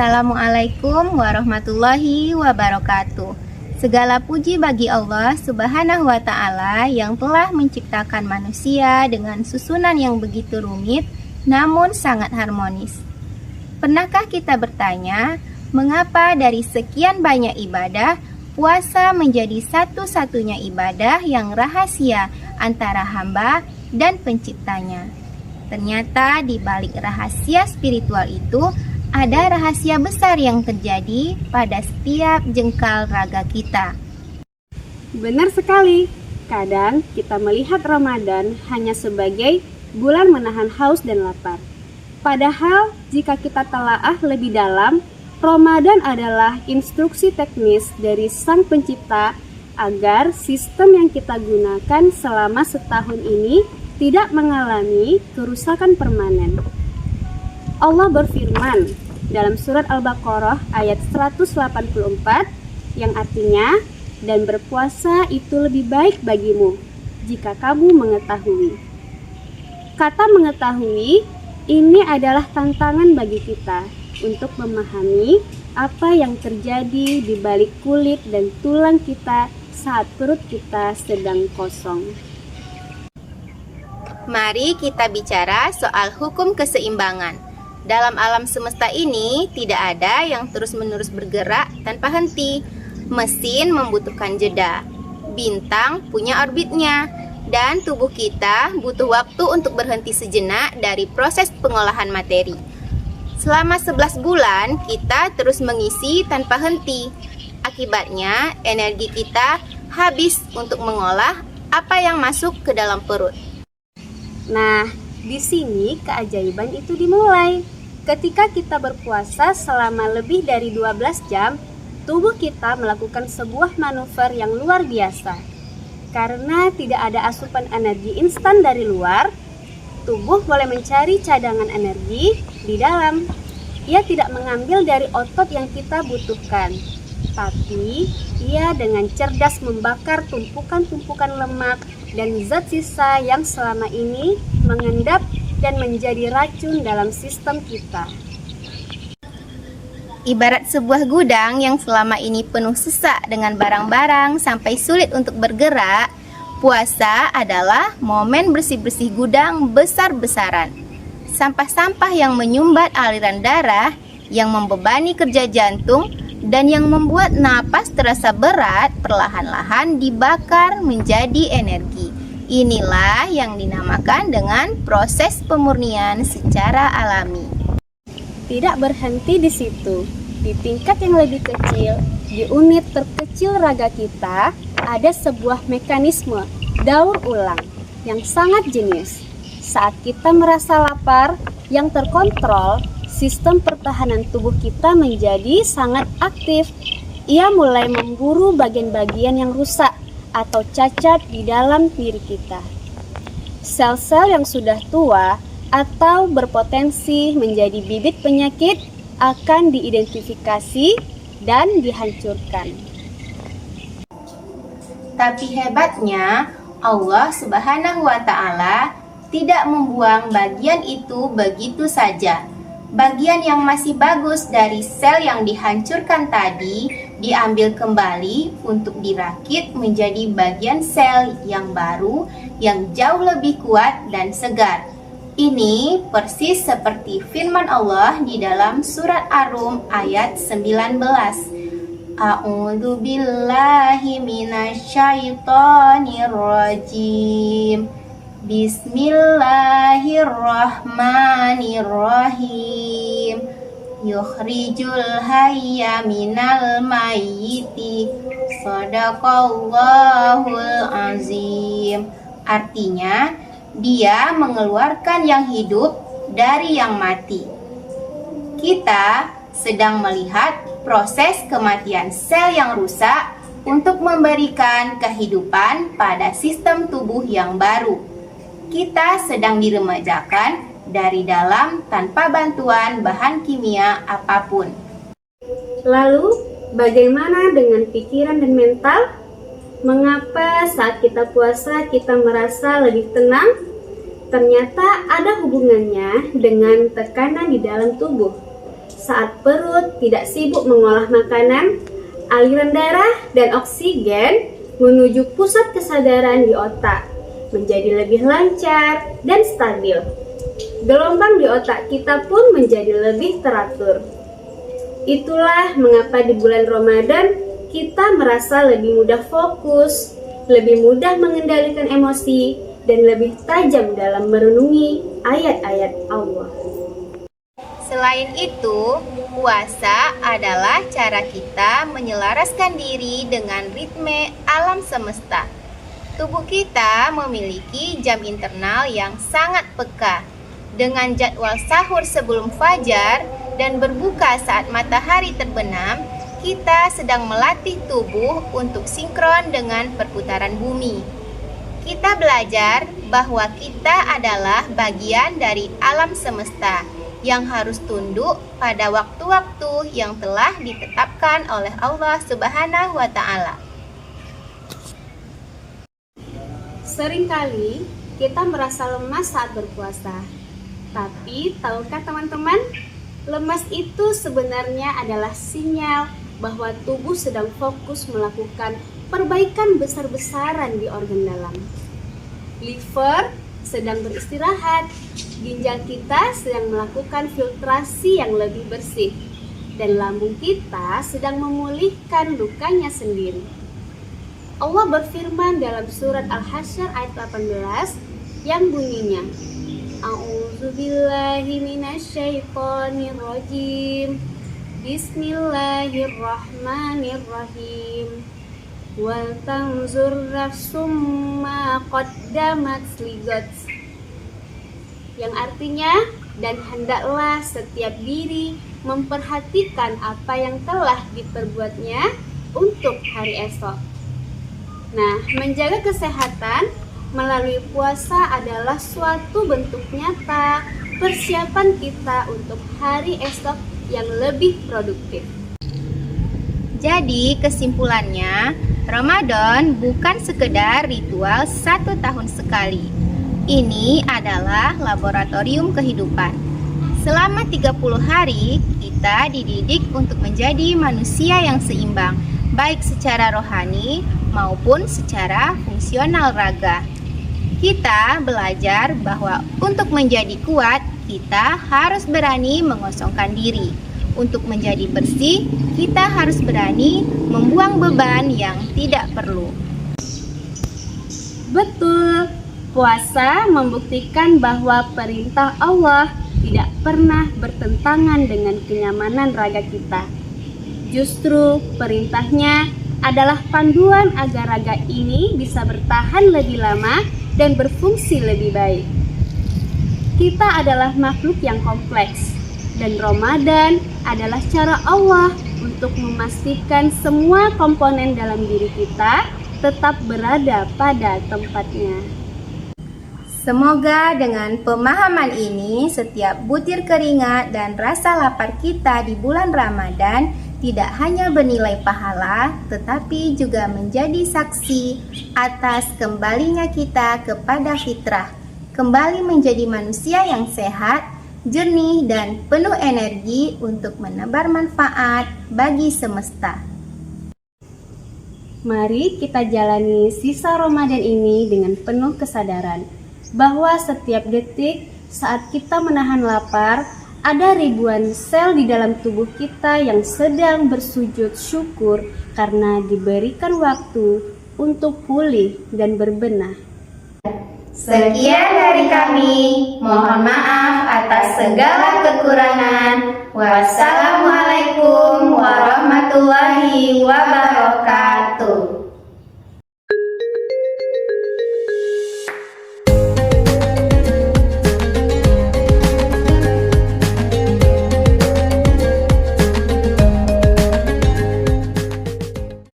Assalamualaikum warahmatullahi wabarakatuh. Segala puji bagi Allah Subhanahu wa Ta'ala yang telah menciptakan manusia dengan susunan yang begitu rumit namun sangat harmonis. Pernahkah kita bertanya, mengapa dari sekian banyak ibadah, puasa menjadi satu-satunya ibadah yang rahasia antara hamba dan penciptanya? Ternyata di balik rahasia spiritual itu ada rahasia besar yang terjadi pada setiap jengkal raga kita. Benar sekali. Kadang kita melihat Ramadan hanya sebagai bulan menahan haus dan lapar. Padahal jika kita telaah lebih dalam, Ramadan adalah instruksi teknis dari Sang Pencipta agar sistem yang kita gunakan selama setahun ini tidak mengalami kerusakan permanen. Allah berfirman dalam surat Al-Baqarah ayat 184 yang artinya, dan berpuasa itu lebih baik bagimu jika kamu mengetahui. Kata mengetahui ini adalah tantangan bagi kita untuk memahami apa yang terjadi di balik kulit dan tulang kita saat perut kita sedang kosong. Mari kita bicara soal hukum keseimbangan. Dalam alam semesta ini tidak ada yang terus-menerus bergerak tanpa henti. Mesin membutuhkan jeda, bintang punya orbitnya, dan tubuh kita butuh waktu untuk berhenti sejenak dari proses pengolahan materi. Selama 11 bulan kita terus mengisi tanpa henti. Akibatnya energi kita habis untuk mengolah apa yang masuk ke dalam perut. Nah, di sini keajaiban itu dimulai. Ketika kita berpuasa selama lebih dari 12 jam, tubuh kita melakukan sebuah manuver yang luar biasa. Karena tidak ada asupan energi instan dari luar, tubuh boleh mencari cadangan energi di dalam. Ia tidak mengambil dari otot yang kita butuhkan, tapi ia dengan cerdas membakar tumpukan-tumpukan lemak dan zat sisa yang selama ini mengendap dan menjadi racun dalam sistem kita. Ibarat sebuah gudang yang selama ini penuh sesak dengan barang-barang sampai sulit untuk bergerak, puasa adalah momen bersih-bersih gudang besar-besaran. Sampah-sampah yang menyumbat aliran darah, yang membebani kerja jantung, dan yang membuat napas terasa berat perlahan-lahan dibakar menjadi energi. Inilah yang dinamakan dengan proses pemurnian secara alami. Tidak berhenti di situ. Di tingkat yang lebih kecil, di unit terkecil raga kita, ada sebuah mekanisme daur ulang yang sangat jenius. Saat kita merasa lapar yang terkontrol, sistem pertahanan tubuh kita menjadi sangat aktif. Ia mulai memburu bagian-bagian yang rusak atau cacat di dalam diri kita. Sel-sel yang sudah tua atau berpotensi menjadi bibit penyakit akan diidentifikasi dan dihancurkan. Tapi hebatnya, Allah Subhanahu wa Ta'ala tidak membuang bagian itu begitu saja. Bagian yang masih bagus dari sel yang dihancurkan tadi diambil kembali untuk dirakit menjadi bagian sel yang baru yang jauh lebih kuat dan segar. Ini persis seperti firman Allah di dalam surat Ar-Rum ayat 19. A'udzu billahi minasyaitonir rajim. Bismillahirrahmanirrahim. Yukhrijul hayya minal mayyiti. Shadaqallahul azim. Artinya, dia mengeluarkan yang hidup dari yang mati. Kita sedang melihat proses kematian sel yang rusak untuk memberikan kehidupan pada sistem tubuh yang baru. Kita sedang diremajakan dari dalam tanpa bantuan bahan kimia apapun. Lalu, bagaimana dengan pikiran dan mental? Mengapa saat kita puasa kita merasa lebih tenang? Ternyata ada hubungannya dengan tekanan di dalam tubuh. Saat perut tidak sibuk mengolah makanan, aliran darah dan oksigen menuju pusat kesadaran di otak menjadi lebih lancar dan stabil. Gelombang di otak kita pun menjadi lebih teratur. Itulah mengapa di bulan Ramadan kita merasa lebih mudah fokus, lebih mudah mengendalikan emosi, dan lebih tajam dalam merenungi ayat-ayat Allah. Selain itu, puasa adalah cara kita menyelaraskan diri dengan ritme alam semesta. Tubuh kita memiliki jam internal yang sangat peka. Dengan jadwal sahur sebelum fajar dan berbuka saat matahari terbenam, kita sedang melatih tubuh untuk sinkron dengan perputaran bumi. Kita belajar bahwa kita adalah bagian dari alam semesta yang harus tunduk pada waktu-waktu yang telah ditetapkan oleh Allah Subhanahu wa Ta'ala. Seringkali kita merasa lemas saat berpuasa. Tapi tahukah teman-teman, lemas itu sebenarnya adalah sinyal bahwa tubuh sedang fokus melakukan perbaikan besar-besaran di organ dalam. Liver sedang beristirahat, ginjal kita sedang melakukan filtrasi yang lebih bersih, dan lambung kita sedang memulihkan lukanya sendiri. Allah berfirman dalam surat Al-Hasyr ayat 18 yang bunyinya, A'udzubillahi minasyaitonirrajim. Bismillahirrahmanirrahim. Wal tanzur nafsum ma qaddamat ligat. Yang artinya, dan hendaklah setiap diri memperhatikan apa yang telah diperbuatnya untuk hari esok. Nah, menjaga kesehatan melalui puasa adalah suatu bentuk nyata persiapan kita untuk hari esok yang lebih produktif. Jadi kesimpulannya, Ramadan bukan sekedar ritual 1 tahun sekali. Ini adalah laboratorium kehidupan. Selama 30 hari, kita dididik untuk menjadi manusia yang seimbang, baik secara rohani maupun secara fungsional raga. Kita belajar bahwa untuk menjadi kuat, kita harus berani mengosongkan diri. Untuk menjadi bersih, kita harus berani membuang beban yang tidak perlu. Betul, puasa membuktikan bahwa perintah Allah tidak pernah bertentangan dengan kenyamanan raga kita. Justru perintahnya adalah panduan agar raga ini bisa bertahan lebih lama dan berfungsi lebih baik. Kita adalah makhluk yang kompleks, dan Ramadan adalah cara Allah untuk memastikan semua komponen dalam diri kita tetap berada pada tempatnya. Semoga dengan pemahaman ini, setiap butir keringat dan rasa lapar kita di bulan Ramadan tidak hanya bernilai pahala, tetapi juga menjadi saksi atas kembalinya kita kepada fitrah, kembali menjadi manusia yang sehat, jernih, dan penuh energi untuk menebar manfaat bagi semesta. Mari kita jalani sisa Ramadan ini dengan penuh kesadaran bahwa setiap detik saat kita menahan lapar, ada ribuan sel di dalam tubuh kita yang sedang bersujud syukur karena diberikan waktu untuk pulih dan berbenah. Sekian dari kami, mohon maaf atas segala kekurangan. Wassalamualaikum warahmatullahi wabarakatuh.